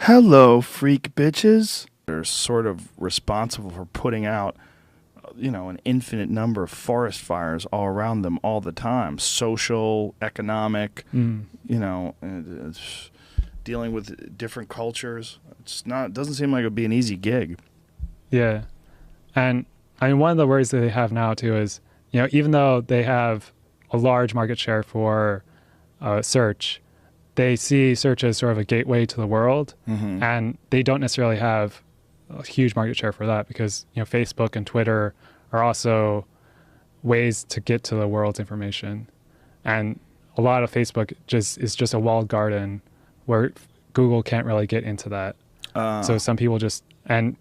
Hello, freak bitches. They're sort of responsible for putting out, an infinite number of forest fires all around them all the time. Social, economic, it's dealing with different cultures. It doesn't seem like it would be an easy gig. Yeah. And I mean, one of the worries that they have now too is, even though they have a large market share for search, they see search as sort of a gateway to the world, and they don't necessarily have a huge market share for that because, Facebook and Twitter are also ways to get to the world's information. And a lot of Facebook is just a walled garden where Google can't really get into that. So some people on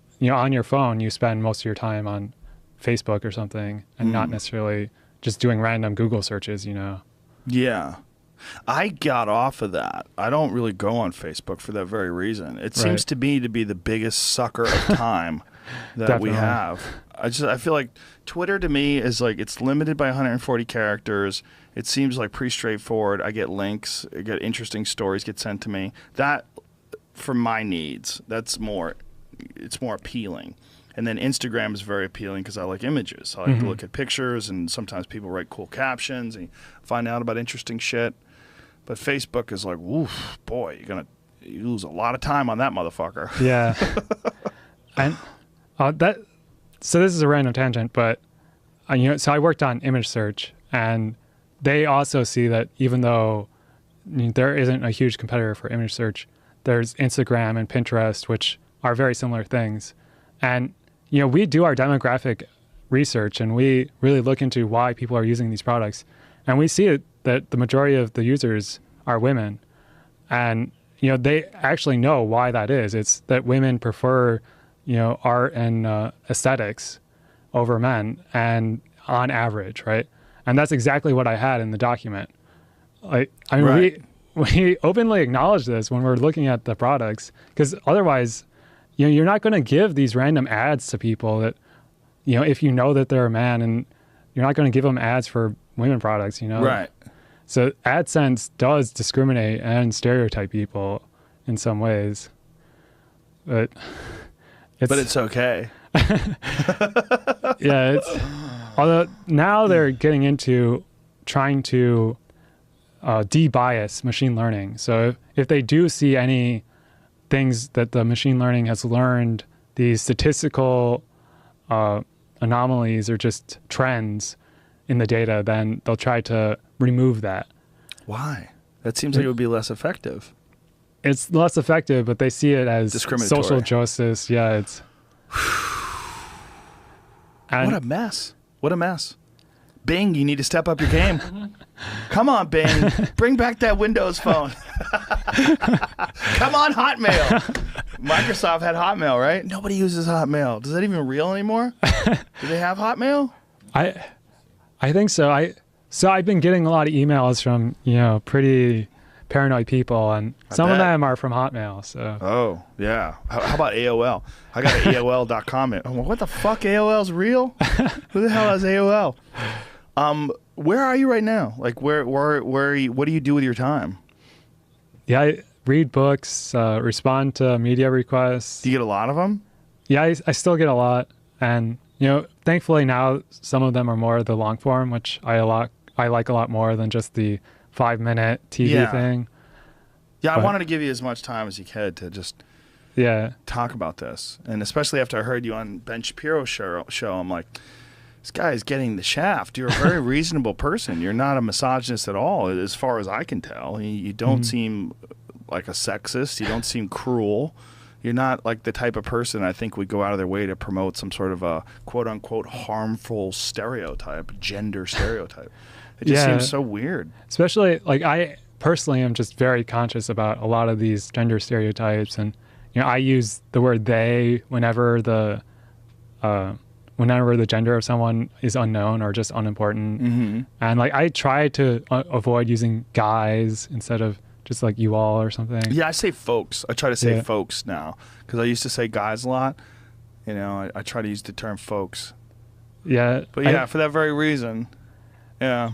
your phone, you spend most of your time on Facebook or something and not necessarily just doing random Google searches, Yeah. I got off of that. I don't really go on Facebook for that very reason. It seems to me to be the biggest sucker of time that we have. I feel like Twitter to me is like it's limited by 140 characters. It seems like pretty straightforward. I get links, I get interesting stories get sent to me. That for my needs, it's more appealing. And then Instagram is very appealing because I like images. I like to look at pictures, and sometimes people write cool captions and find out about interesting shit. But Facebook is like, oof, boy, you lose a lot of time on that motherfucker. Yeah. And so this is a random tangent, but so I worked on image search, and they also see that even though there isn't a huge competitor for image search, there's Instagram and Pinterest, which are very similar things. And we do our demographic research, and we really look into why people are using these products, and we see that the majority of the users are women, and they actually know why that is. It's that women prefer art and aesthetics over men, and on average, right? And that's exactly what I had in the document. We openly acknowledge this when we're looking at the products, because otherwise, you're not going to give these random ads to people that, if you know that they're a man, and you're not going to give them ads for women products, Right. So Adsense does discriminate and stereotype people in some ways, but it's okay. Yeah, although now they're getting into trying to de-bias machine learning. So if they do see any things that the machine learning has learned, these statistical anomalies or just trends in the data, then they'll try to remove that. Why? That seems like it would be less effective. It's less effective, but they see it as discriminatory. Social justice. Yeah, it's... What a mess. What a mess. Bing, you need to step up your game. Come on, Bing. Bring back that Windows phone. Come on, Hotmail. Microsoft had Hotmail, right? Nobody uses Hotmail. Does that even real anymore? Do they have Hotmail? I think so. I've been getting a lot of emails from, pretty paranoid people, and some of them are from Hotmail. So. Oh, yeah. How about AOL? I got an AOL.com. What the fuck? AOL's real? Who the hell has AOL? Where are you right now? Like, where are you, what do you do with your time? Yeah, I read books, respond to media requests. Do you get a lot of them? Yeah, I still get a lot. And, thankfully now some of them are more the long form, which I like a lot more than just the 5-minute TV thing. Yeah, I wanted to give you as much time as you could to just talk about this. And especially after I heard you on Ben Shapiro's show, I'm like, this guy is getting the shaft. You're a very reasonable person. You're not a misogynist at all, as far as I can tell. You don't seem like a sexist. You don't seem cruel. You're not like the type of person I think would go out of their way to promote some sort of a quote-unquote harmful stereotype, gender stereotype. It just seems so weird. Especially, I personally am just very conscious about a lot of these gender stereotypes. And, I use the word they whenever the gender of someone is unknown or just unimportant. And, I try to avoid using guys instead of just like you all or something. Yeah, I say folks. I try to say folks now because I used to say guys a lot. I try to use the term folks. Yeah. But for that very reason, yeah.